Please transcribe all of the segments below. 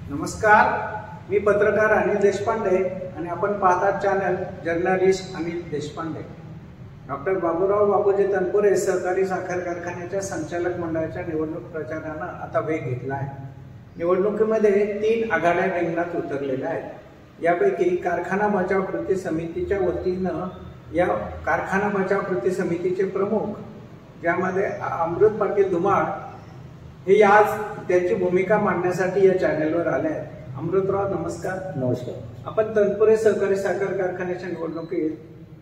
नमस्कार, मी पत्रकार अनिल देशपांडे आणि आपण पाहतात channel journalist Anil Deshpande. Doctor Baburao Bapuji Tanpure सहकारी साखर कारखान्याच्या संचालक मंडळाच्या निवडणूक प्रचारानं आता वेग घेतला आहे। निवडणुकीमध्ये 3 आघाड्या रिंगणात उतरलेल्या आहेत। यापैकी कारखाना बचाव कृती समितीच्या वतीनं या कारखाना बचाव कृती समितीचे प्रमुख ज्यामध्ये अमृत पाटील धुमाळ हे आज त्यांची भूमिका मांडण्यासाठी या चॅनलवर आले आहेत। अमृतराव नमस्कार। नमस्कार। आपण तनपुरे सहकारी साखर कारखान्याच्या निवडणुकीत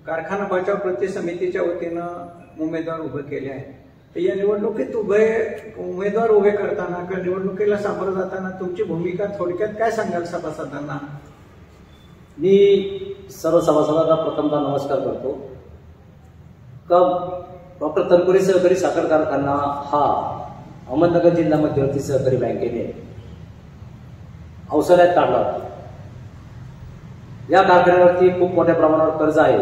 कारखाना बचाव कृती समितीच्या वतीनं उमेदवार उभे केले आहेत। तर या निवडणुकीत उमेदवार उभे करताना किंवा निवडणुकीला सामोरं जाताना तुमची भूमिका थोडक्यात काय सांगाल सभासदांना? मी सर्व सभासदांना प्रथमतः नमस्कार करतो। डॉक्टर तनपुरे सहकारी साखर कारखाना हा अहमदनगर जिल्हा मध्यवर्ती सहकारी बँकेने अवसरात काढला होता। या कारखान्यावरती खूप मोठ्या प्रमाणावर कर्ज आहे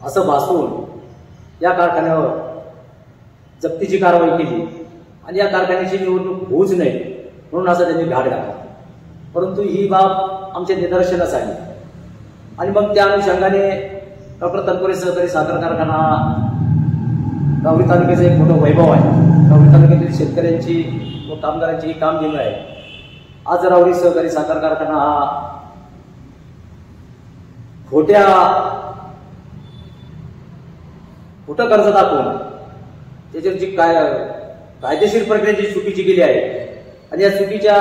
असं भासून या कारखान्यावर जप्तीची कारवाई केली आणि या कारखान्याची निवडणूक होऊच नाही म्हणून असं त्यांनी घाट घातला। परंतु ही बाब आमच्या निदर्शनास आली आणि मग त्या अनुषंगाने डॉक्टर तनपुरे सहकारी साखर कारखाना राहुरी तालुक्याचं एक मोठं वैभव आहे। राहुरी तालुक्यातील शेतकऱ्यांची व कामगारांची ही कामगिरी आहे। आज राहुरी सहकारी साखर कारखाना हा खोटं कर्ज दाखवून त्याच्यावर जी कायदेशीर प्रक्रिया जी चुकीची केली आहे आणि या चुकीच्या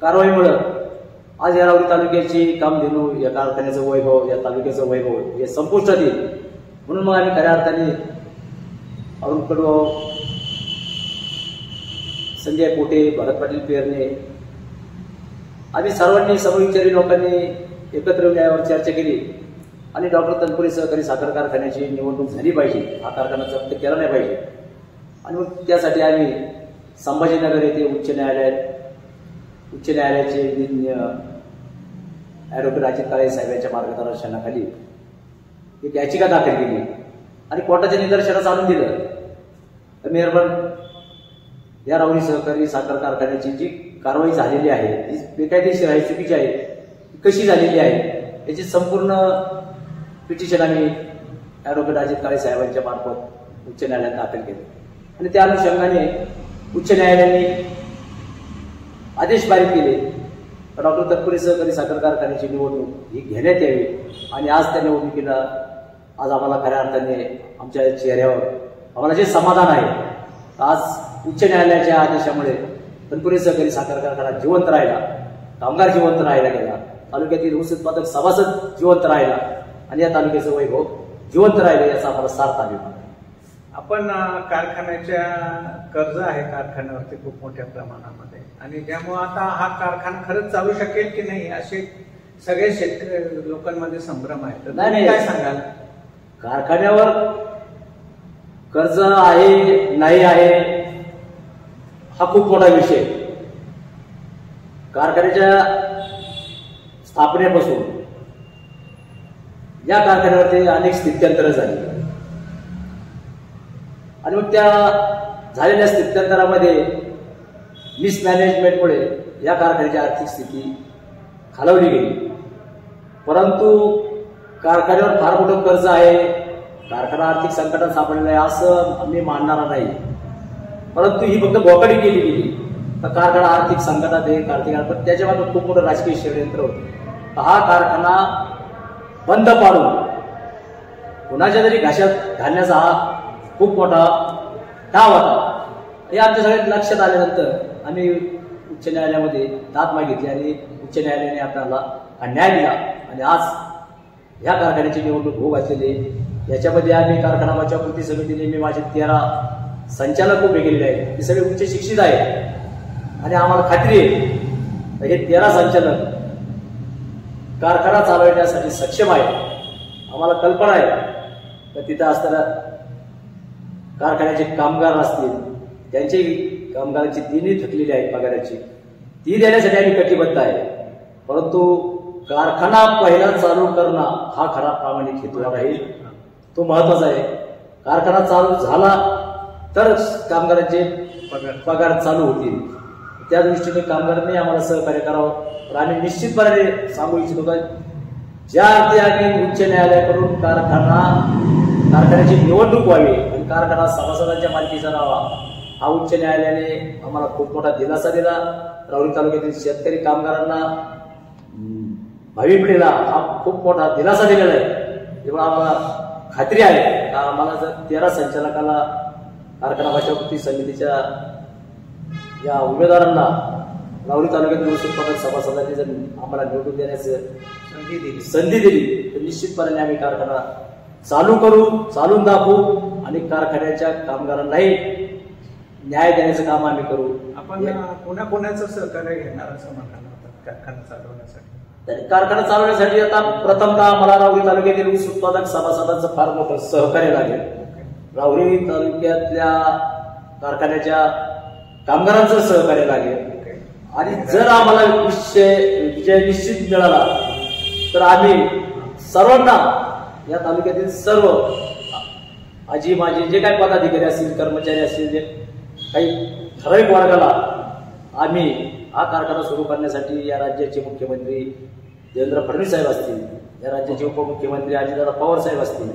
कारवाईमुळे आज या राहुरी तालुक्याची कामधेनू, या कारखान्याचं वैभव, या तालुक्याचं वैभव हे संपुष्टात येईल। म्हणून मग आम्ही खऱ्या अर्थाने अरुण कडू, संजय पोटे, भरत पाटील पेरणे आम्ही सर्वांनी समविचारी लोकांनी एकत्र येऊन यावर चर्चा केली आणि डॉक्टर तनपुरे सहकारी साखर कारखान्याची निवडणूक झाली पाहिजे, हा कारखाना जप्त केला नाही पाहिजे। आणि मग त्यासाठी आम्ही संभाजीनगर येथे उच्च न्यायालयाचे ॲडव्होकेट अजित काळे साहेबांच्या मार्गदर्शनाखाली एक याचिका दाखल केली आणि कोर्टाच्या निदर्शनास आणून दिलं तर मेहरबान या राहुरी सहकारी साखर कारखान्याची जी कारवाई झालेली आहे ती बेकायदेशीर आहे, चुकीची आहे, कशी झालेली आहे याची संपूर्ण पिटिशन आम्ही ॲडव्होकेट अजित काळे साहेबांच्या मार्फत उच्च न्यायालयात दाखल केले आणि त्या अनुषंगाने उच्च न्यायालयाने आदेश पारित केले तर डॉक्टर तनपुरे सहकारी साखर कारखान्याची निवडणूक ही घेण्यात यावी। आणि आज त्या निवडणुकीला आज आम्हाला खऱ्या अर्थाने आमच्या चेहऱ्यावर आम्हाला जे समाधान आहे, आज उच्च न्यायालयाच्या आदेशामुळे तनपुरे सहकारी साखर कारखाना जिवंत राहिला, कामगार जिवंत राहिला गेला, तालुक्यातील ऊस उत्पादक सभासद जिवंत राहिला आणि या तालुक्याचं वैभव जिवंत राहिलं याचा आम्हाला सार्थ अभिमान आहे। आपण कारखान्याच्या कर्ज आहे कारखान्यावरती खूप मोठ्या प्रमाणामध्ये आणि त्यामुळे आता हा कारखाना खरंच चालू शकेल की नाही असे सगळे शेतकरी लोकांमध्ये संभ्रम आहे। तर नाही काय सांगाल? कारखान्यावर कर्ज आहे नाही आहे हा खूप मोठा विषय। कारखान्याच्या स्थापनेपासून या कारखान्यावरती अनेक स्थित्यंतरं झाली आणि मग त्या झालेल्या स्थित्यंतरामध्ये मिसमॅनेजमेंटमुळे या कारखान्याची आर्थिक स्थिती खालवली गेली। परंतु कारखान्यावर फार मोठं कर्ज आहे, कारखाना आर्थिक संकटात सापडलेला आहे असं आम्ही मानणार नाही। परंतु ही फक्त बोकाडी केली गेली तर कारखाना आर्थिक संकटात आहे, पण त्याच्या मागे खूप मोठं राजकीय षडयंत्र होतं। हा कारखाना बंद पाडून कुणाच्या तरी घशात घालण्याचा हा खूप मोठा डाव होता। हे आमच्या सगळ्यात लक्षात आल्यानंतर आम्ही उच्च न्यायालयामध्ये दाद मागितली आणि उच्च न्यायालयाने आपल्याला न्याय दिला आणि आज ह्या कारखान्याची निवडणूक होऊ घातलेली आहे। याच्यामध्ये आम्ही कारखाना बचाव कृती समितीने मी माझे 13 संचालक उभे केलेले आहेत, ते सगळे उच्च शिक्षित आहेत आणि आम्हाला खात्री आहे हे 13 संचालक कारखाना चालवण्यासाठी सक्षम आहेत। आम्हाला कल्पना आहे तर तिथं असताना कारखान्याचे कामगार असतील त्यांची कामगारांची दिनी थकलेली आहे पगाराची, ती देण्यासाठी आम्ही कटिबद्ध आहे। परंतु कारखाना पहिला चालू करणं हा खरा प्रामाणिक हेतू राहील, तो महत्वाचा आहे। कारखाना चालू झाला तर कामगारांचे पगार चालू होतील, त्या दृष्टीने कामगारांनी आम्हाला सहकार्य करावं. तर आम्ही निश्चितपणे सांगू इच्छितो का ज्या अर्थी आम्ही उच्च न्यायालयाकडून कारखान्याची निवडणूक व्हावी आणि कारखाना सभासदांच्या मालकीचा राहावा, हा उच्च न्यायालयाने आम्हाला खूप मोठा दिलासा दिला. राहुरी तालुक्यातील शेतकरी कामगारांना, भावी पिढीला हा खूप मोठा दिलासा दिलेला आहे. तेव्हा आम्हाला खात्री आहे का आम्हाला जर 13 संचालकाला कारखाना बचाव कृती समितीच्या या उमेदवारांना राहुरी तालुक्यातील ऊस उत्पादक सभासदांनी जर आम्हाला निवडून देण्याची संधी दिली तर निश्चितपणे आम्ही कारखाना चालू करू, चालून दाखवू आणि कारखान्याच्या कामगारांनाही न्याय देण्याचं काम आम्ही करू. आपण कोणाकोणाचं सहकार्य घेणार असं म्हणाल कारखाना चालवण्यासाठी? कारखाना चालवण्यासाठी आता प्रथमतः आम्हाला राहुरी तालुक्यातील ऊस उत्पादक सभासदांचं फार मोठं सहकार्य लागेल. राहुरी तालुक्यातल्या कारखान्याच्या कामगारांचं सहकार्य लागेल आणि जर आम्हाला विजय निश्चित मिळाला तर आम्ही सर्वांना या तालुक्यातील सर्व आजी माजी जे काही पदाधिकारी असतील, कर्मचारी असतील, जे काही ठराविक वर्गाला आम्ही हा कारखाना सुरू करण्यासाठी या राज्याचे मुख्यमंत्री देवेंद्र फडणवीस साहेब असतील, या राज्याचे उपमुख्यमंत्री अजितदादा पवार साहेब असतील,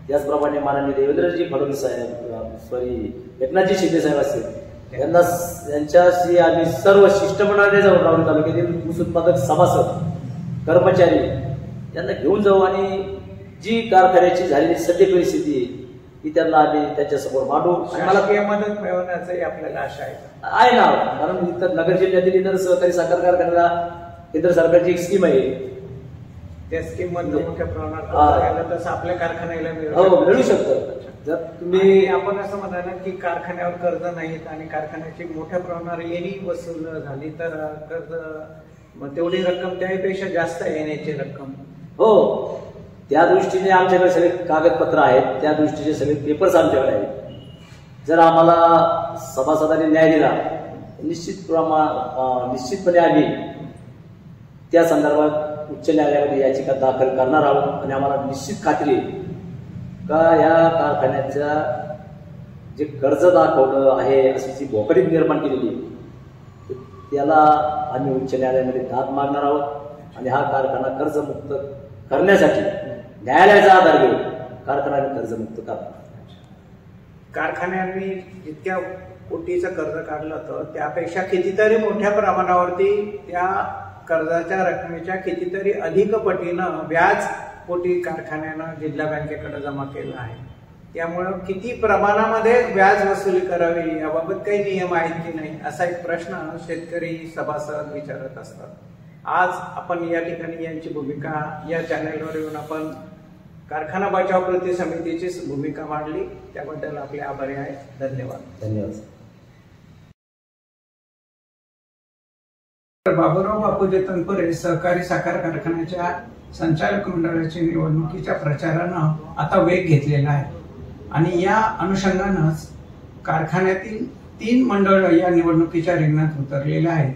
त्याचप्रमाणे माननीय देवेंद्रजी फडणवीस साहेब, एकनाथजी शिंदे साहेब असतील, यांच्याशी आम्ही सर्व शिष्टमंडळाने जाऊन राहुरी तालुक्यातील ऊस उत्पादक सभासद, कर्मचारी यांना घेऊन जाऊ आणि जी कारखान्याची झालेली सद्य परिस्थिती ही त्यांना आम्ही त्याच्यासमोर मांडू. शासकीय मदत मिळवण्याची आपल्याला आशा आहे ना, कारण इतर नगर जिल्ह्यातील इतर सहकारी साखर कारखान्याला केंद्र सरकारची एक स्कीम आहे. त्या स्कीम मध्ये मोठ्या प्रमाणात तसं आपल्या कारखान्याला मिळू शकतं. जर तुम्ही आपण असं म्हणाल की कारखान्यावर कर्ज नाहीत आणि कारखान्याची मोठ्या प्रमाणावर येणी वसूल झाली तर कर्ज तेवढी रक्कम त्यापेक्षा जास्त येण्याची रक्कम. हो, त्या दृष्टीने आमच्याकडे सगळे कागदपत्र आहेत, त्या दृष्टीचे सगळे पेपर्स आमच्याकडे आहेत. जर आम्हाला सभासदांनी न्याय दिला निश्चितपणे आम्ही त्या संदर्भात उच्च न्यायालयामध्ये याचिका दाखल करणार आहोत आणि आम्हाला निश्चित खात्री का या कारखान्याच्या जे कर्ज दाखवलं आहे अशी जी भोकडी निर्माण केलेली त्याला आम्ही उच्च न्यायालयामध्ये दाद मागणार आहोत आणि हा कारखाना कर्जमुक्त करण्यासाठी न्यायालयाचा आधार घेऊन कारखाना कर्जमुक्त करा. कारखान्यांनी जितक्या कोटीचं कर्ज काढलं होतं त्यापेक्षा कितीतरी मोठ्या प्रमाणावरती त्या कर्जाच्या रकमेच्या कितीतरी अधिक पटीनं व्याज पोटी कारखान्यानं जिल्हा बँकेकडे जमा केलं आहे. त्यामुळं किती प्रमाणामध्ये व्याज वसुली करावी याबाबत काही नियम आहेत की नाही असा एक प्रश्न शेतकरी सभासद विचारत असतात. आज आपण या ठिकाणी यांची भूमिका या चॅनलवर येऊन आपण कारखाना बचाव कृती समितीची भूमिका मांडली, त्याबद्दल आपले आभारी आहे. धन्यवाद. बाबूराव बापूजी तनपुरे सहकारी साखर कारखान्याच्या संचालक मंडळाच्या निवडणुकीच्या प्रचारानं आता वेग घेतलेला आहे आणि या अनुषंगानंच कारखान्यातील 3 मंडळ या निवडणुकीच्या रिंगणात उतरलेले आहेत.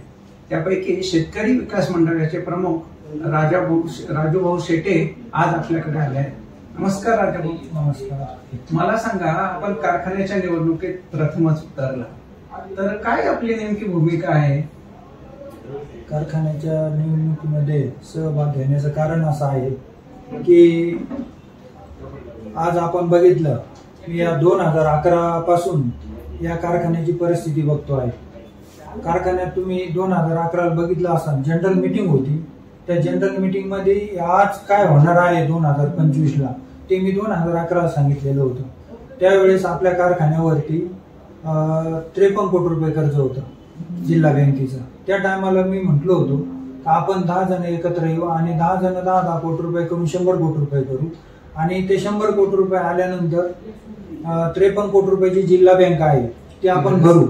त्यापैकी शेतकरी विकास मंडळाचे प्रमुख राजूभाऊ शेटे आज आपल्याकडे आले आहेत. नमस्कार राजूभाऊ. नमस्कार. मला सांगा, आपण कारखान्याच्या निवडणुकीत प्रथमच उतरला तर काय आपली नेमकी भूमिका आहे? कारखान्याच्या निवडणुकीमध्ये सहभाग घेण्याचं कारण असं आहे की आज आपण बघितलं की या 2011 पासून या कारखान्याची परिस्थिती बघतो आहे. कारखान्यात तुम्ही 2011 बघितलं असाल, जनरल मीटिंग होती. त्या जनरल मीटिंग मध्ये आज काय होणार आहे 2025ला ते मी 2011 सांगितलेलं होतं. त्यावेळेस आपल्या कारखान्यावरती 53 कोटी रुपये कर्ज होतं जिल्हा बँकेचं. त्या टायमाला मी म्हटलं होतो की आपण 10 जण एकत्र येऊ आणि 10 जण 10 कोटी रुपये करून 100 कोटी रुपये करू आणि ते 100 कोटी रुपये आल्यानंतर 53 कोटी रुपयाची जिल्हा बँक आहे ते आपण भरू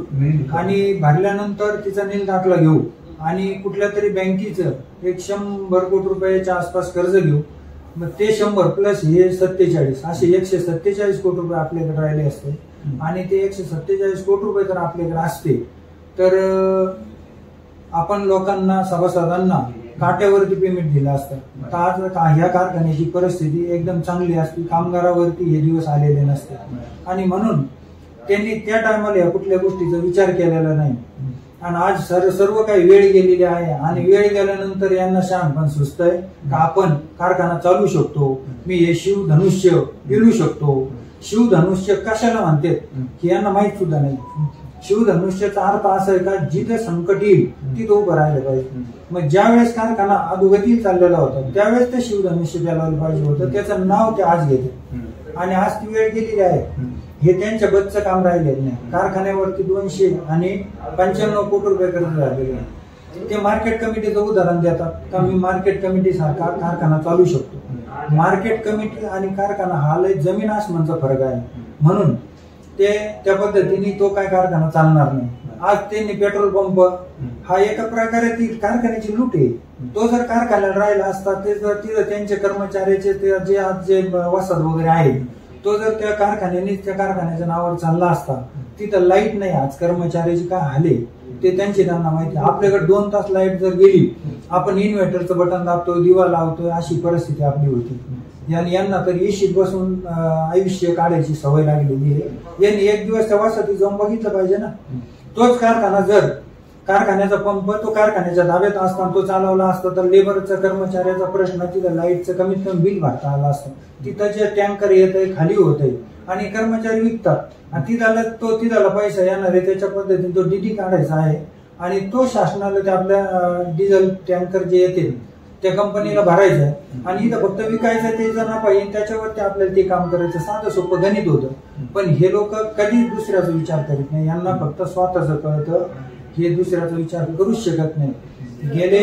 आणि भरल्यानंतर तिचा नील दाखला घेऊ आणि कुठल्या तरी बँकेचं 100 कोटी रुपयाच्या आसपास कर्ज घेऊ. मग ते 100 प्लस हे 47 असे 147 कोटी रुपये आपल्याकडे राहिले असते आणि ते 147 कोटी रुपये जर आपल्याकडे असते तर आपण लोकांना सभासदांना काट्यावरती पेमेंट दिलं असतं. तर आज ह्या कारखान्याची परिस्थिती एकदम चांगली असते, कामगारावरती हे दिवस आलेले नसते आणि म्हणून त्यांनी त्या टायमाला या कुठल्या गोष्टीचा विचार केलेला नाही. आणि आज सर्व काही वेळ गेलेली आहे आणि वेळ गेल्यानंतर यांना शहाणपण सुचतंय का आपण कारखाना चालू शकतो, मी हे शिवधनुष्य पेलू शकतो. शिवधनुष्य कशाला म्हणतात की यांना माहित सुद्धा नाही. शिवधनुष्याचा अर्थ असा आहे का जिथे संकट येईल तिथे उभं राहिलं पाहिजे. मग ज्यावेळेस कारखाना अधोगतीला चाललेला होता त्यावेळेस ते शिवधनुष्य पेलावलं पाहिजे होतं. त्याचं नाव ते आज घेते आणि आज ती वेळ गेलेली आहे. हे त्यांच्या बदचं काम राहिलेलं नाही. कारखान्यावरती 295 कोटी रुपये खर्च झालेले आहे. ते मार्केट कमिटीचं उदाहरण देतात का मी मार्केट कमिटी सारखा कारखाना चालू शकतो. मार्केट कमिटी आणि कारखाना हा लय जमीन आसमानचा फरक आहे. म्हणून ते त्या पद्धतीने तो काय कारखाना चालणार नाही. आज त्यांनी पेट्रोल पंप हा एका प्रकारे ती कारखान्याची लूट आहे. तो जर कारखान्याला राहिला असता ते जर तिथं त्यांचे कर्मचाऱ्याचे जे आज जे वसाहत वगैरे आहे तो जर त्या कारखान्याने त्या कारखान्याच्या नावावर चालला असता. तिथं लाईट नाही. आज कर्मचाऱ्याची काय हाले ते त्यांना माहिती. आपल्याकडे 2 तास लाईट जर गेली आपण इन्व्हर्टरचं बटन दाबतोय, दिवा लावतोय, अशी परिस्थिती आपली होती. यांना तर एशीत बसून आयुष्य काढायची सवय लागलेली आहे. यांनी एक दिवस त्या वसाहतीत जाऊन बघितलं पाहिजे ना. तोच कारखाना जर कारखान्याचा पंप तो कारखान्याच्या ताब्यात असताना तो चालवला असता तर लेबरचा कर्मचाऱ्याचा प्रश्न तिथं लाईटचं कमीत कमी बिल भरता आलं असतं. तिथं जे टँकर येत आहे खाली होत आहे आणि कर्मचारी विकतात आणि तिथला पैसा येणार आहे. त्याच्या पद्धतीने तो डीडी काढायचा आहे आणि तो शासनाला ते आपल्या डिझेल टँकर जे येते त्या कंपनीला भरायचं आहे आणि इथं फक्त विकायचं त्याचा नफा येईल त्याच्यावरती आपल्याला ते काम करायचं. साधं सोपं गणित होतं. पण हे लोक कधीच दुसऱ्याचा विचार करीत नाही. यांना फक्त स्वतःच कळतं. हे दुसऱ्याचा विचार करूच शकत नाही. गेले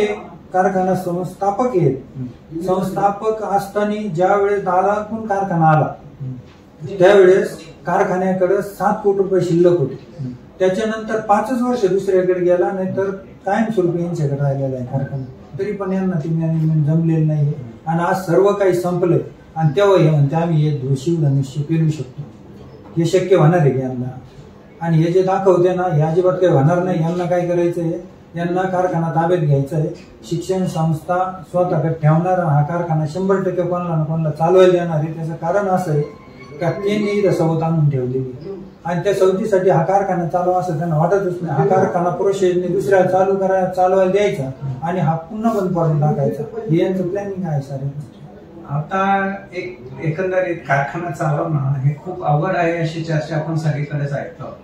कारखाना संस्थापक आहेत. संस्थापक असताना ज्या वेळेस दादांकडून कारखाना आला त्यावेळेस कारखान्याकडे 7 कोटी रुपये शिल्लक होते. त्याच्यानंतर 5 वर्ष दुसऱ्याकडे गेला, नाहीतर कायमस्वरूपी यांच्याकडे राहिलेला आहे कारखाना. तरी पण यांना ती मॅनेजमेंट जमलेलं नाही आणि आज सर्व काही संपलंय आणि तेव्हा हे म्हणते आम्ही हे शिवधनुष्य पेलू शकतो. हे शक्य होणार आहे यांना. आणि हे जे दाखवते ना हे अजिबात काही होणार नाही. यांना काय करायचंय, यांना कारखाना ताब्यात घ्यायचा आहे. शिक्षण संस्था स्वतःकडे ठेवणार हा कारखाना 100% कोणाला ना कोणाला चालवायला देणार आहे. त्याचं कारण असं आहे का त्यांनी इथं सवत आणून ठेवलेली आणि त्या सवतीसाठी हा कारखाना चालवा असं त्यांना वाटतच नाही. हा कारखाना प्रोसेसने दुसऱ्या चालवायला द्यायचा आणि हा पुन्हा बंद पडून टाकायचा. हे यांचं प्लॅनिंग आहे सर. आता एकंदरीत कारखाना चालवणं हे खूप अवघड आहे अशी चर्चा आपण सगळीकडेच ऐकतो.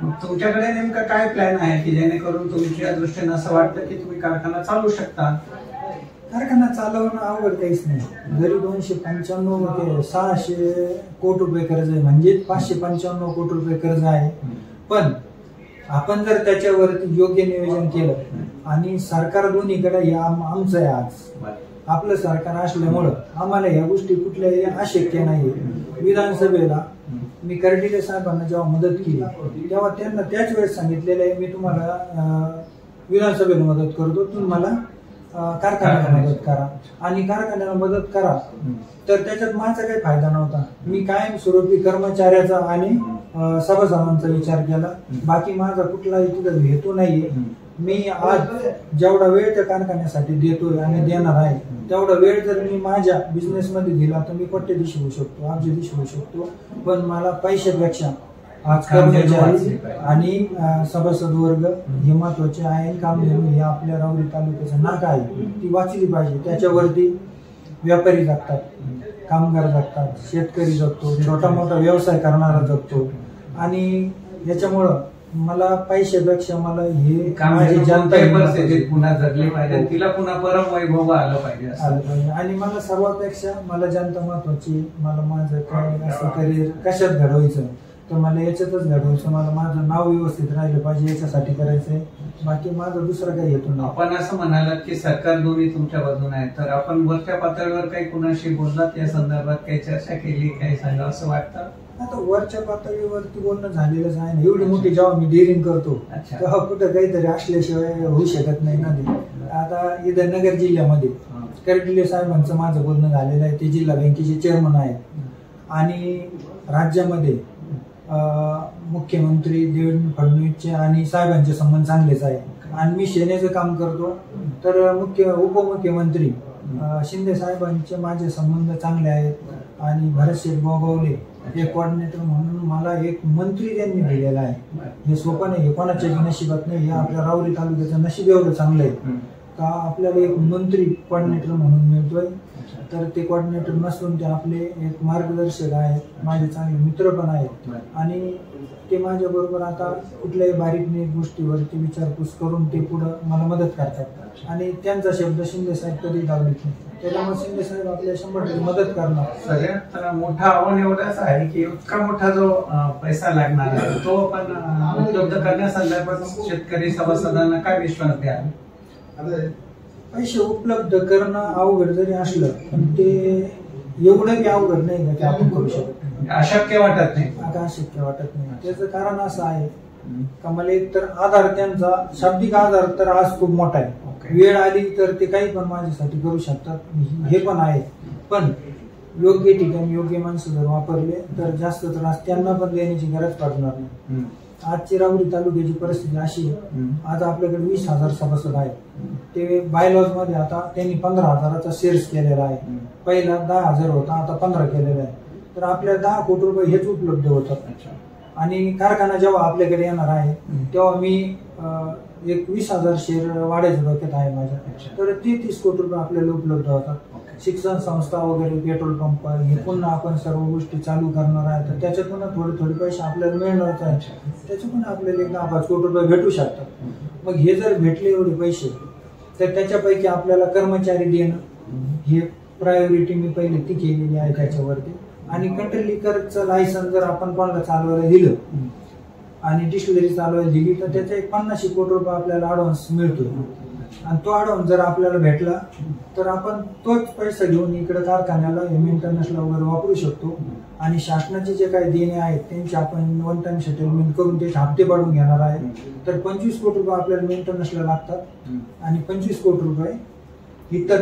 मग तुमच्याकडे नेमका काय प्लॅन आहे की जेणेकरून तुमच्या दृष्टीने असं वाटतं की तुम्ही कारखाना चालू शकता? कारखाना चालवणं अवघड काहीच नाही. जरी 295 ते 600 कोटी रुपये कर्ज आहे म्हणजे 595 कोटी रुपये कर्ज आहे. पण आपण जर त्याच्यावरती योग्य नियोजन केलं आणि सरकार दोन्हीकडे आमचं आहे. आज आपलं सरकार असल्यामुळं आम्हाला या गोष्टी कुठल्याही अशक्य नाही. विधानसभेला मी कर्डिले साहेबांना जेव्हा मदत केली तेव्हा त्यांना त्याच वेळेस सांगितलेलं आहे मी तुम्हाला विधानसभेला मदत करतो, तुम्ही मला कारखान्याला मदत करा. आणि कारखान्याला मदत करा तर त्याच्यात माझा काही फायदा नव्हता. मी कायमस्वरूपी कर्मचाऱ्याचा आणि सभासदांचा विचार केला. बाकी माझा कुठलाही तिथं हेतू नाहीये. मी आज जेवढा वेळ त्या कारखान्यासाठी देतोय आणि देणार आहे तेवढा वेळ जर मी माझ्या बिझनेस मध्ये दिला तर मी कोट्यधीश होऊ शकतो, अब्जधीश होऊ शकतो. पण मला पैशापेक्षा आज कर्मचारी आणि सभासद वर्ग हे महत्वाचे आहे. कामधेनू हे आपल्या राहुरी तालुक्याचं नाक आहे, ती वाचली पाहिजे. त्याच्यावरती व्यापारी जगतात, कामगार जगतात, शेतकरी जगतो, छोटा मोठा व्यवसाय करणारा जगतो. आणि याच्यामुळं मला पैशापेक्षा मला हे माझी जनता पुन्हा जगली पाहिजे, तिला पुन्हा परम वैभव आलं पाहिजे. आणि मला सर्वापेक्षा मला जनता महत्वाची. मला माझं काय असं करिअर कशात घडवायचं तर मला याच्यातच घडवायचं. मला माझं नाव व्यवस्थित राहिलं पाहिजे याच्यासाठी करायचंय. बाकी माझं दुसरं काही हेतू नाही. आपण असं म्हणालात की सरकार दोन्ही तुमच्या बाजूने आहे, तर आपण वरच्या पातळीवर काही कुणाशी बोललात या संदर्भात, काही चर्चा केली, काही सांगा असं वाटतं? आता वरच्या पातळीवरती बोलणं झालेलंच आहे. एवढी मोठी जेव्हा मी डेअरिंग करतो तेव्हा कुठं काहीतरी असल्याशिवाय होऊ शकत नाही ना. आता इथं नगर जिल्ह्यामध्ये कर्डिले साहेबांचं माझं बोलणं झालेलं आहे. ते जिल्हा बँकेचे चेअरमन आहेत. आणि राज्यामध्ये मुख्यमंत्री देवेंद्र फडणवीसचे आणि साहेबांचे संबंध चांगलेच आहे. आणि मी सेनेचं काम करतो तर उपमुख्यमंत्री शिंदे साहेबांचे माझे संबंध चांगले आहेत. आणि भरतशेठ गोगावले हे कोऑर्डिनेटर म्हणून मला एक मंत्री त्यांनी दिलेला आहे. हे सोपं नाही, हे कोणाच्या नशिबात नाही, हे आपल्या राहुरी तालुक्याचं नशीब एवढं चांगलं आहे का आपल्याला एक मंत्री कोऑर्डिनेटर म्हणून मिळतोय. तर ते कोऑर्डिनेटर नसून ते आपले एक मार्गदर्शक आहेत, माझे चांगले मित्र पण आहेत आणि ते माझ्या बरोबर आता कुठल्याही बारीक गोष्टीवरती विचारपूस करून ते पुढं मला मदत करतात आणि त्यांचा शब्द शिंदे साहेब कधी दावलीत नाही. त्याच्यामुळे शिंदे साहेब आपल्या 100% मदत करणार. सगळ्यात मोठं आव्हान एवढंच आहे की इतका मोठा जो पैसा लागणार आहे तो आपण उपलब्ध करण्यासंदर्भात शेतकरी सभासदांना काय विश्वास द्याल? पैसे उपलब्ध करणं अवघड जरी असलं पण ते एवढं की अवघड नाही की आपण करू शकतो, अशक्य वाटत नाही. आता अशक्य वाटत नाही. त्याचं कारण असं आहे का मला एक तर आधार त्यांचा शाब्दिक आधार तर आज खूप मोठा आहे. वेळ आली तर ते काही पण माझ्यासाठी करू शकतात, हे पण आहे. पण योग्य ठिकाणी योग्य माणसं जर वापरले तर जास्त त्रास त्यांना पण देण्याची गरज पडणार नाही. आजची राहुरी तालुक्याची परिस्थिती अशी आहे, आज आपल्याकडे 20,000 सभासद आहेत. ते बायलॉज मध्ये आता त्यांनी 15,000चा शेअर्स केलेला आहे. पहिला 10,000 होता, आता 15 केलेला आहे. तर आपल्याला 10 कोटी रुपये हेच उपलब्ध होतात आणि कारखाना जेव्हा आपल्याकडे येणार आहे तेव्हा मी एक 20,000 शेअर वाढायचं डोक्यात आहे माझ्या. तर 30 कोटी रुपये आपल्याला उपलब्ध होतात. शिक्षण संस्था वगैरे, पेट्रोल पंप हे पुन्हा आपण सर्व गोष्टी चालू करणार आहे तर त्याच्यातून थोडे पैसे आपल्याला मिळणारच आहे. त्याच्यातून आपल्याला 10-5 कोटी रुपये भेटू शकतात. मग हे जर भेटले एवढे पैसे तर त्याच्यापैकी आपल्याला कर्मचारी देणं हे प्रायोरिटी मी पहिले ती केलेली आहे त्याच्यावरती. आणि कंट्री लिकरचं लायसन्स जर आपण कोणाला चालवायला दिलं आणि डिस्टिलरी चालवायला दिली तर त्याचा एक 50 कोटी रुपये आपल्याला ऍडव्हान्स मिळतो आणि तो ऍडव्हान्स जर आपल्याला भेटला तर आपण तोच पैसा घेऊन इकडे कारखान्याला मेंटेनन्सला वगैरे वापरू शकतो. आणि शासनाचे जे काही देणे आहेत त्यांचे आपण वन टाइम सेटलमेंट करून ते हप्ते पाडून घेणार आहे. तर 25 कोटी रुपये आपल्याला मेंटेनन्सला लागतात आणि 25 कोटी रुपये इतर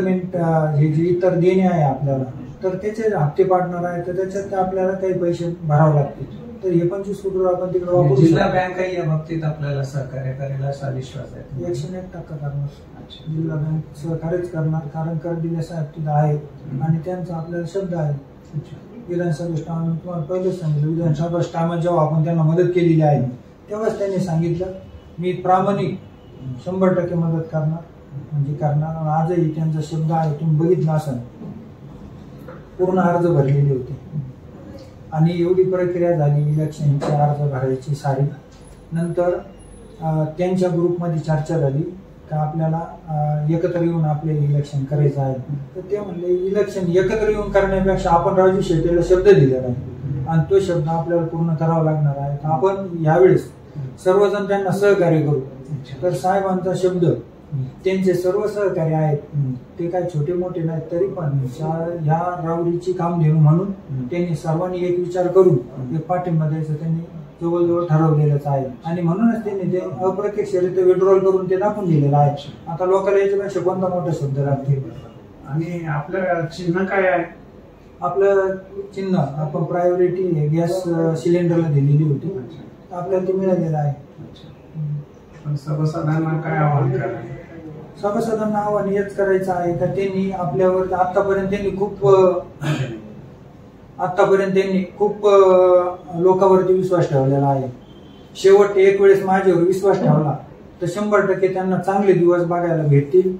हे जे इतर देणे आहे आपल्याला तर त्याचे हप्ते पाडणार आहे. तर त्याच्यात आपल्याला काही पैसे भरावे लागतील. तर हे 25 कोटी रुपये आपण तिकडे वापरू. जिल्हा बँक या बाबतीत आपल्याला सहकार्य करेल असा विश्वास आहे? 101% करणार. जिल्हा बँक सहकार्यच करणार, कारण करदिले साहेब तिथं आहेत आणि त्यांचा आपल्याला शब्द आहे. विधानसभा स्टाम तुम्हाला पहिलेच सांगितलं, विधानसभा स्टाम जेव्हा आपण त्यांना मदत केलेली आहे तेव्हाच त्यांनी सांगितलं मी प्रामाणिक 100% मदत करणार म्हणजे करणार. आणि आजही त्यांचा शब्द आहे. तुम्ही बघितलं असाल पूर्ण अर्ज भरलेले होते आणि एवढी प्रक्रिया झाली इलेक्शनची अर्ज भरायची सारी. नंतर त्यांच्या ग्रुपमध्ये चर्चा झाली का आपल्याला एकत्र येऊन आपले इलेक्शन करायचं आहे. तर ते म्हणले इलेक्शन एकत्र येऊन करण्यापेक्षा आपण राजू शेट्टीला शब्द दिलेला आहे आणि तो शब्द आपल्याला पूर्ण करावा लागणार आहे. तर आपण यावेळेस सर्वजण त्यांना सहकार्य करू. तर साहेबांचा शब्द त्यांचे सर्व सहकारी आहेत ते काय छोटे मोठे नाहीत तरी पण ह्या राहुरीची कामधेनू म्हणून त्यांनी सर्वांनी एक विचार करून एक पाठिंबा द्यायचं त्यांनी जवळजवळ ठरवलेलंच आहे. आणि म्हणूनच त्यांनी ते अप्रत्यक्षरित्या विड्रॉल करून ते दाखवून दिलेलं आहे. आता लोकांना याच्यापेक्षा कोणता मोठा शब्द लागतील. आणि आपलं चिन्ह काय आहे? आपलं चिन्ह आपण प्रायोरिटी गॅस सिलेंडरला दिलेली होती, आपल्याला ते मिळालेलं आहे. पण सभासदांना काय आव्हान करायचं? सभासदांना आव्हान हेच करायचं आहे का त्यांनी आपल्यावर आतापर्यंत त्यांनी खूप लोकांवरती विश्वास ठेवलेला आहे. शेवट एक वेळेस माझ्यावर विश्वास ठेवला तर 100% त्यांना चांगले दिवस बघायला भेटतील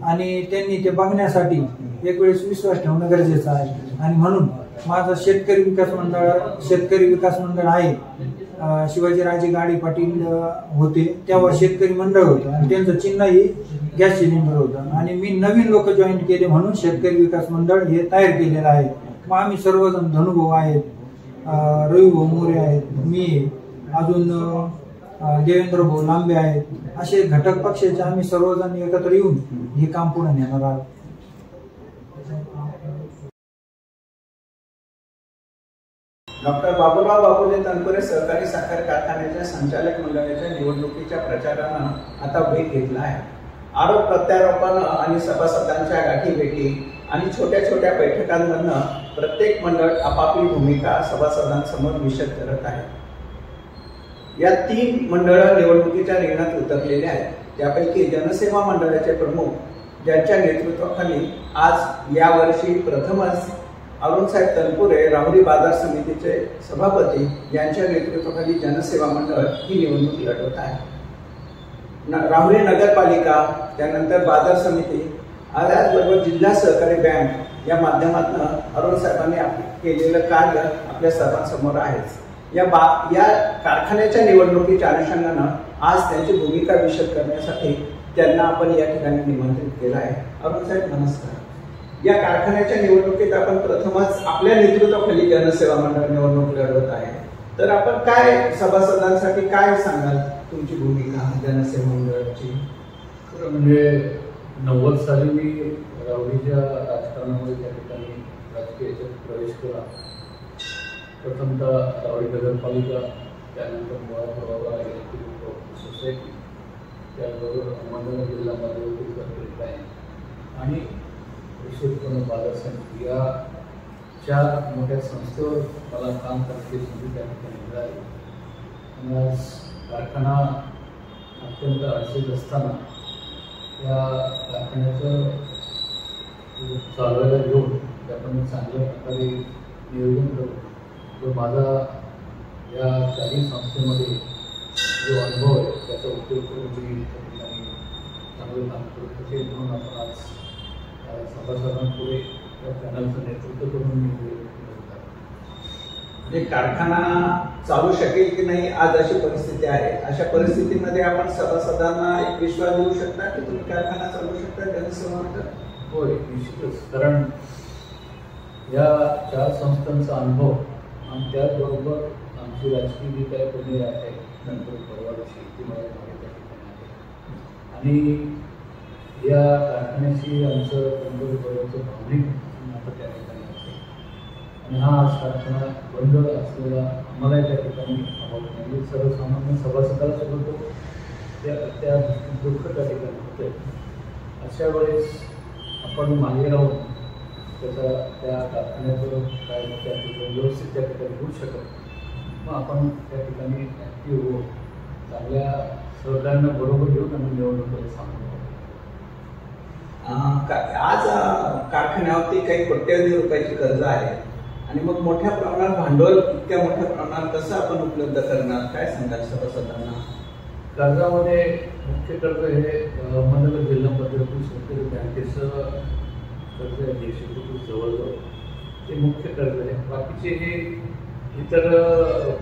आणि त्यांनी ते बघण्यासाठी एक वेळेस विश्वास ठेवणं गरजेचं आहे. आणि म्हणून माझा शेतकरी विकास मंडळ आहे. शिवाजीराजे गाडी पाटील होते तेव्हा शेतकरी मंडळ होतं आणि त्यांचं चिन्ह ही गॅस सिलेंडर होतं आणि मी नवीन लोक जॉईन केले म्हणून शेतकरी विकास मंडळ हे तयार केलेलं आहे. मग आम्ही सर्वजण धनुभाऊ आहेत, रविभाऊ मोरे आहेत, मी अजून देवेंद्र भाऊ लांबे आहेत, असे घटक पक्षाचे आम्ही सर्वजण एकत्र येऊन हे काम पुढे नेणार आहोत. डॉक्टर बाबूराव बापूजी तनपुरे सहकारी साखर कारखान्याच्या संचालक मंडळाच्या निवडणुकीच्या प्रचारानं आता वेग घेतला आहे. आरोप प्रत्यारोपण आणि सभासदांच्या गाठीभेटी आणि छोट्या छोट्या बैठकांमधनं प्रत्येक मंडळ आपापली भूमिका सभासदांसमोर विशद करत आहे. या 3 मंडळं निवडणुकीच्या रिंगणात उतरलेले आहेत. त्यापैकी जनसेवा मंडळाचे प्रमुख ज्यांच्या नेतृत्वाखाली आज यावर्षी प्रथमच अरुणसाहेब तनपुरे राहुरी बाजार समितीचे सभापती यांच्या नेतृत्वाखाली जनसेवा मंडळ ही निवडणूक लढवत आहे। राहुरी नगरपालिका, त्यानंतर बाजार समिती, त्याचबरोबर जिल्हा सहकारी बँक या माध्यमातून अरुणसाहेबांनी केलेलं कार्य आपल्या सर्वांसमोर आहेच। या कारखान्याच्या निवडणुकीच्या अनुषंगानं आज त्यांची भूमिका विशद करण्यासाठी त्यांना आपण या ठिकाणी निमंत्रित केलं आहे। अरुणसाहेब नमस्कार। या कारखान्याच्या निवडणुकीत आपण प्रथमच आपल्या नेतृत्वाखाली जनसेवा मंडळ निवडणूक लढवत आहे, तर आपण काय सभासदांसाठी काय सांगाल तुमची भूमिका जनसेवा मंडळाची? म्हणजे 90 साली मी राहुरीच्या राजकारणामध्ये त्या ठिकाणी राजकीय याच्यात प्रवेश केला। प्रथमतः राहुरी नगरपालिका, त्यानंतर मुळात इलेक्ट्रिक सोसायटी, त्याचबरोबर अहमदनगर जिल्हा मध्यवर्ती बँक आणि विशेषपणे बाजार समिती या 4 मोठ्या संस्थेवर मला काम करण्याची संधी त्या ठिकाणी मिळाली। आणि आज कारखाना अत्यंत अडचणीत असताना या कारखान्याचं चालवायला घेऊन त्याप्रमाणे चांगल्या प्रकारे नियोजन करून जो माझा या 4 संस्थेमध्ये जो अनुभव आहे त्याचा उपयोग करून मी त्या ठिकाणी चांगलं काम करतो ते म्हणून आपण आज सभासदांपुढे त्या पॅनलचं नेतृत्व करून म्हणजे कारखाना चालू शकेल की नाही आज अशी परिस्थिती आहे। अशा परिस्थितीमध्ये आपण सभासदांना एक विश्वास देऊ शकता की तुम्ही कारखाना चालवू शकता जनसेवा मंडळ? होय, निश्चितच। कारण या 4 संस्थांचा अनुभव आणि त्याचबरोबर आमची राजकीय जी काही पुणे आहे नंतर परवाची ती मला माहिती आहे आणि या कारखान्याशी आमचं तंत्रज्ञानाचं भावनिक नातं त्या ठिकाणी आहे आणि हा आज कारखाना बंद असलेला आम्हाला त्या ठिकाणी म्हणजे सर्वसामान्य सभासदाला सोबतो त्या दुःख त्या ठिकाणी होते। अशा वेळेस आपण मागे राहून त्या कारखान्याचं काय त्या ठिकाणी व्यवस्थित त्या ठिकाणी होऊ शकत, मग आपण त्या ठिकाणी ॲक्टिव्ह होऊन चांगल्या सहकार्यांना बरोबर घेऊन आम्ही निवडणुकीला सामोरं आज कारखान्यावरती काही कोट्यवधी रुपयाची कर्ज आहे आणि मग मोठ्या प्रमाणात भांडवल इतक्या मोठ्या प्रमाणात कसं आपण उपलब्ध करणार, काय सांगाल सभासदांना? कर्जामध्ये मुख्य कर्ज हे अहमदनगर जिल्हा मध्यवर्ती सहकारी बँकेचं कर्ज आहे 150 कोटी जवळजवळ, ते मुख्य कर्ज आहे। बाकीचे हे इतर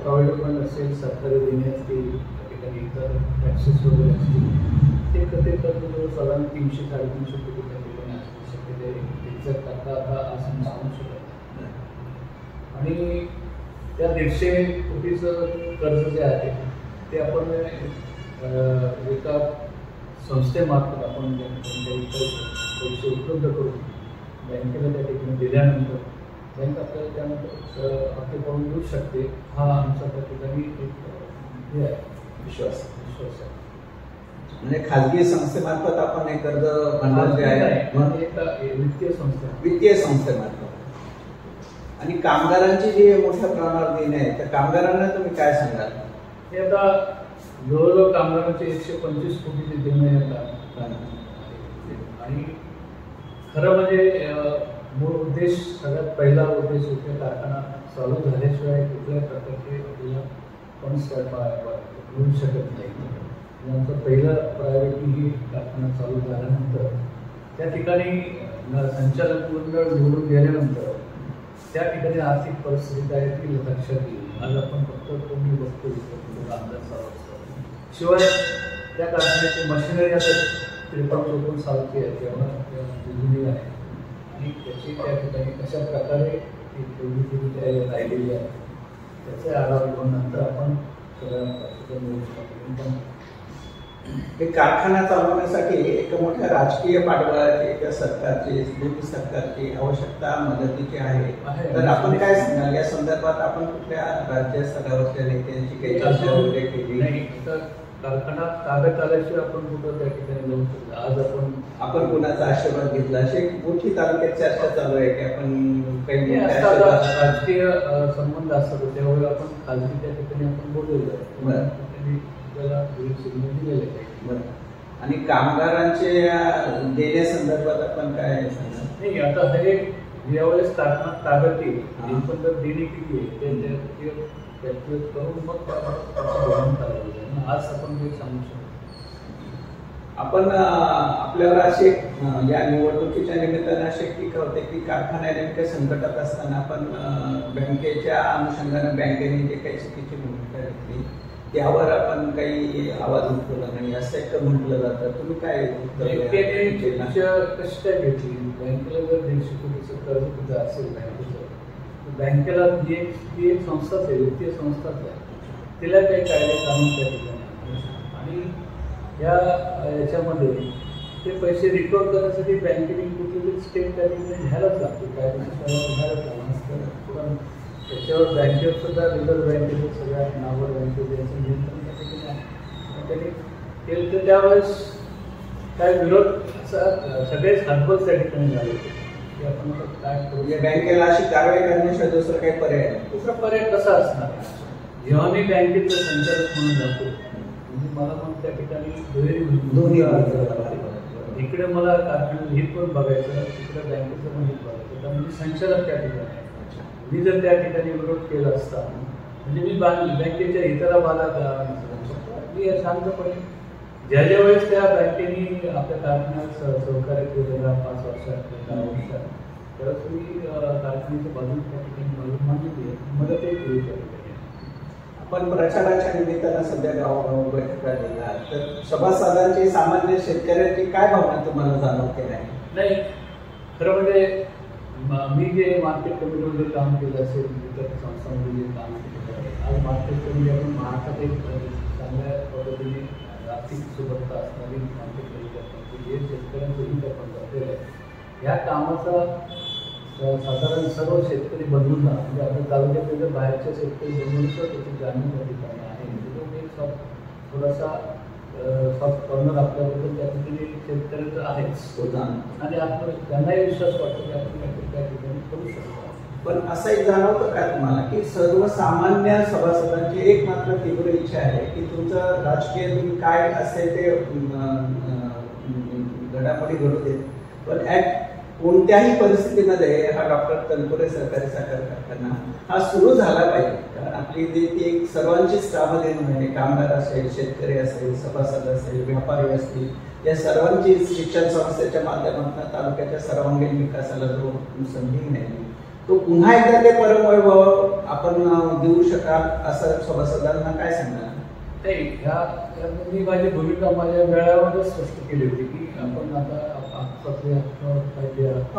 प्रायव्हेट फंड असेल, सरकारी देणे असतील, त्या ठिकाणी इतर टॅक्सेस वगैरे असतील, ते कर्ज जवळ साधारण 300-350 कोटी त्या ठिकाणी असू शकते। एक्झॅक्ट आता असं सांगू शकत नाही आणि त्या 150 कोटीचं कर्ज जे आहे ते आपण एका संस्थेमार्फत आपण पैसे उपलब्ध करून बँकेला त्या ठिकाणी दिल्यानंतर बँक आपल्याला त्यानंतर हप्ते करून देऊ शकते। हा आमचा त्या ठिकाणी एक हे आहे विश्वास आहे। म्हणजे खाजगी संस्थेमार्फत आपण हे कर्ज भांडवल जे आहे वित्तीय संस्थेमार्फत आणि कामगारांची जी मोठ्या प्रमाणावर देणे आहे त्या कामगारांना तुम्ही काय सांगाल? हे आता जवळजवळ कामगारांचे 125 कोटीचे देणे येतात आणि खरं म्हणजे मूळ उद्देश सगळ्यात पहिला उद्देश होते कारखाना चालू झाल्याशिवाय कुठल्याही प्रकारचे आपल्याला फंड्स मिळू शकत नाही। नंतर पहिलं प्रायोरिटी ही कारखाना चालू झाल्यानंतर त्या ठिकाणी संचालक मंडळ निवडून गेल्यानंतर त्या ठिकाणी आर्थिक परिस्थिती काय ती लक्षात येईल। आज आपण फक्त तुम्ही बघतो अंदाज असतो, शिवाय त्या कारखान्याची मशिनरी आता 53-54 सालची आहे, तेव्हा जुनी आहे आणि त्याची त्या ठिकाणी कशा प्रकारे ती राहिलेली आहे त्याचे आढावा घेऊन नंतर आपण सगळ्या हे कारखाना चालवण्यासाठी एक मोठ्या राजकीय पाठबळाची किंवा सरकारची मोठी सरकारची आवश्यकता मदतीची आहे, तर आपण काय सांगाल या संदर्भात? आपण कुठल्या राज्य स्तरावरच्या नेत्यांची काही चर्चा वगैरे केली नाही? कारखाना ताब्यात आल्याशिवाय आपण कुठं त्या ठिकाणी जाऊ शकतो? आज आपण कुणाचा आशीर्वाद घेतला अशी मोठी तालुक्यात चर्चा चालू आहे की आपण काही राजकीय संबंध असतात त्यावेळी आपण खाजगी त्या ठिकाणी आपण बोललेलं आणि कामगारांचे देण्यासंदर्भात आपण काय सांगणार? नाही, आता हे ज्यावेळेस कारखाना ताब्यात येईल पण जर देणी किती आहे ते कॅल्क्युलेट करून मग धोरण करायला पाहिजे. आज आपण काही सांगू शकतो. आपण आपल्याला असे या निवडणुकीच्या निमित्ताने असे टीका होते की कारखान्या नेमक्या संकटात असताना आपण बँकेच्या अनुषंगाने बँकेने जे काही चुकीची भूमिका घेतली त्यावर आपण काही आवाज उठवला नाही असं म्हटलं जातं. तुम्ही काय कशी काय घेतली? बँकेला जर 150 कोटीचं कर्ज कुठं असेल बँकेला ती एक संस्थाच आहे, वित्तीय संस्थाच आहे, तिला काही कायदे कानून त्या ठिकाणी आणि याच्यामध्ये ते पैसे रिकवर करण्यासाठी बँकेने कुठली स्टेप त्या ठिकाणी घ्यायलाच लागते, कायदेशीर घ्यायलाच लागणार. पण त्याच्यावर बँकेवर सुद्धा रिझर्व्ह बँकेचं सगळ्या नावर बँकेचं याचं नियंत्रण त्या ठिकाणी आहे. त्यांनी केलं तर त्यावेळेस काय विरोध असा सगळेच हतबल त्या ठिकाणी झाले की आपण काय करू. बँकेला अशी कारवाई करण्याशिवाय दुसरं काही पर्याय नाही. दुसरा पर्याय कसा असणार? जेव्हा मी बँकेचं संचालक म्हणून जातो मला मग त्या ठिकाणी दोन्ही इकडे मला कारखान्याचं हित पण बघायचं, तिकडे बँकेचं पण हित बघायचं. तर म्हणजे संचालक त्या ठिकाणी मी जर त्या ठिकाणी विरोध केला असता म्हणजे मी बँकेच्या हिताला बाधा मी शांतपणे ज्या वेळेस त्या बँकेने आपल्या कारखान्यात सहकार्य केलेला 5 वर्षात 10 वर्षात त्यावेळेस मी कारखान्याच्या बाजूने त्या ठिकाणी मागितली मदतही केली त्या ठिकाणी. आपण प्रचाराच्या निमित्तानं सध्या गावोगाव बैठका दिल्या तर सभासदांची सामान्य शेतकऱ्यांची काय भावना तुम्हाला जाणवते नाही? खरं म्हणजे मी जे मार्केट कमिटीमध्ये काम केलं असेल इतर संस्थांमध्ये जे काम केलं आहे आज मार्केट कमिटी आपण महाराष्ट्रात एक चांगल्या पद्धतीने आर्थिक सुबत्ता असणारी मार्केट कमिटी असतात जे शेतकऱ्यांचं हित आपण करलेलं आहे. या कामाचा साधारण सर्व शेतकरी बदलून जाणार म्हणजे आपल्या तालुक्यात जर बाहेरच्या शेतकरी बदलून त्याची जाणीव त्या ठिकाणी आहे म्हणून एक थोडासा सॉफ्ट कॉर्नर आपल्याबद्दल त्या ठिकाणी शेतकऱ्याचं आहेच आणि आपण त्यांनाही विश्वास वाटतो की आपण त्या ठिकाणी करू शकतो. पण असं एक जाणवतं का तुम्हाला की सर्वसामान्य सभासदांची एक मात्र तीव्र इच्छा आहे की तुमचं राजकीय तुम्ही काय असेल ते घडामोडी घडू देत पण कोणत्याही परिस्थितीमध्ये हा डॉक्टर तनपुरे सहकारी साखर कारखाना हा सुरू झाला पाहिजे. कारण आपली ती एक सर्वांचीच कामं देणं आहे. कामगार असेल, शेतकरी असेल, सभासद असेल, व्यापारी असतील या सर्वांची शिक्षण संस्थेच्या माध्यमातून तालुक्याच्या सर्वांगीण विकासाला जो संधी मिळाली तो पुन्हा एकदा ते परमवैभव आपण देऊ शकाल असं सभासदांना काय सांगणार? नाही, मी माझी भूमिका माझ्या वेळामध्ये स्पष्ट केली होती की आपण आता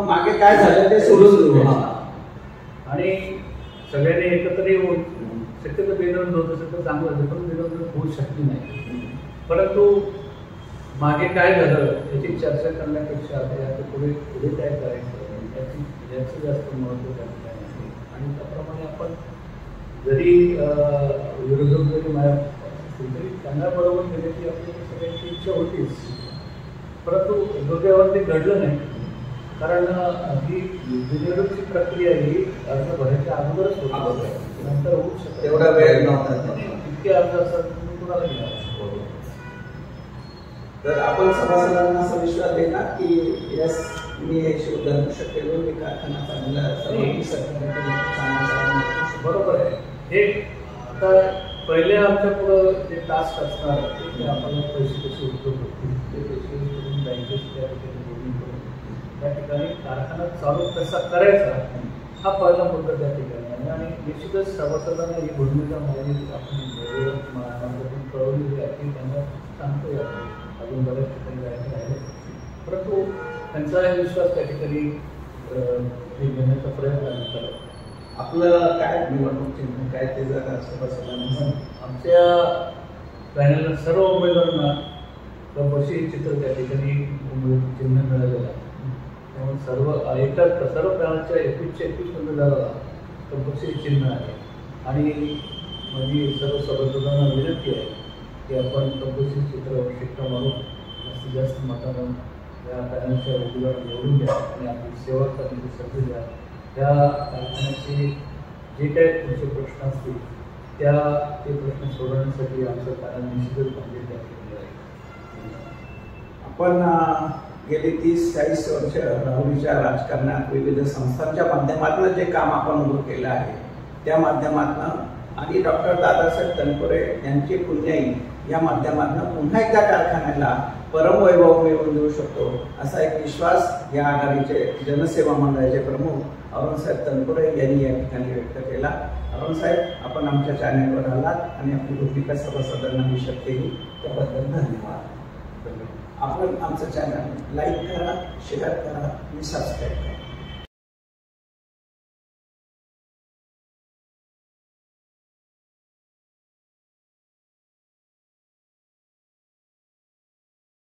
मागे काय झालं ते सोडून देऊ आणि सगळ्यांनी एकत्र येऊन शक्यतो बेनोंद होत असेल तर चांगलं झालं पण बेनोंद होऊ शकली नाही. परंतु मागे काय झालं याची चर्चा करण्यापेक्षा आता पुढे काय करायचं याचं जास्त महत्त्व त्या ठिकाणी आहे आणि त्याप्रमाणे आपण जरी विरोधक जरी माया असतील तरी त्यांना बरोबर घेण्याची आपली सगळ्यांची इच्छा होतीच. परंतु दुर्दैवाने ते घडलं नाही कारण ही निवडणुकीची प्रक्रिया ही अर्ज भरायच्या अगोदरच होती नंतर होऊ शकत एवढा वेळ नव्हता. इतके अर्ज असतात तुम्ही कुणाला घेणार? तर आपण सभासदांना असा विश्वास देणार की यस मी हे धनुष्य केलो मी कारखाना चांगला बरोबर आहे. हे आता पहिले आमच्या पुढं जे टास्क असणार ते आपल्याला पैसे कसे उपयोग होतील ते पैसे बँकेत त्या ठिकाणी बोलणी करून त्या ठिकाणी कारखाना चालू कसा करायचा हा पहिला मुद्दा त्या ठिकाणी आहे आणि निश्चितच सभासदांना ही भूमिका माझी आपण कळवलेली आहे की त्यांना सांगतोय आपण अजून बऱ्याच ठिकाणी जायचं आहे परंतु त्यांचा विश्वास त्या ठिकाणी घेण्याचा प्रयत्न आम्ही करतो. आपलं काय निवडणूक चिन्ह काय ते जर सभासदांना आमच्या पॅनलला सर्व उमेदवारांना बशी चित्र त्या ठिकाणी चिन्ह मिळालेलं आहे त्यामुळे सर्व पॅनलच्या 21 उमेदवाराला बशी चिन्ह आहे आणि माझी सर्व सभासदांना विनंती आहे की आपण कंपोसी चित्र शिक्का मारून जास्तीत जास्त मतांना या पॅनलच्या उमेदवार निवडून द्या आणि आपली सेवा करण्याची संधी द्या. त्या कारखान्याचे जे काही तुमचे प्रश्न असतील ते प्रश्न सोडवण्यासाठी आमचं पॅनल निश्चितच म्हणजे त्या ठिकाणी आहे. आपण गेली 30-40 वर्ष राहुरीच्या राजकारणात विविध संस्थांच्या माध्यमातून जे काम आपण उभं केलं आहे त्या माध्यमातून आणि डॉक्टर दादासाहेब तनपुरे यांची पुण्याई या माध्यमातून पुन्हा एकदा कारखान्याला परमवैभव मिळवून देऊ शकतो असा एक विश्वास या आघाडीचे जनसेवा मंडळाचे प्रमुख अरुणसाहेब तनपुरे यांनी या ठिकाणी व्यक्त केला. अरुणसाहेब, आपण आमच्या चॅनलवर आलात आणि आपली भूमिका सभासदांना विशद केली त्याबद्दल धन्यवाद. आपण आमचं चॅनल लाईक करा, शेअर करा आणि सबस्क्राईब करा.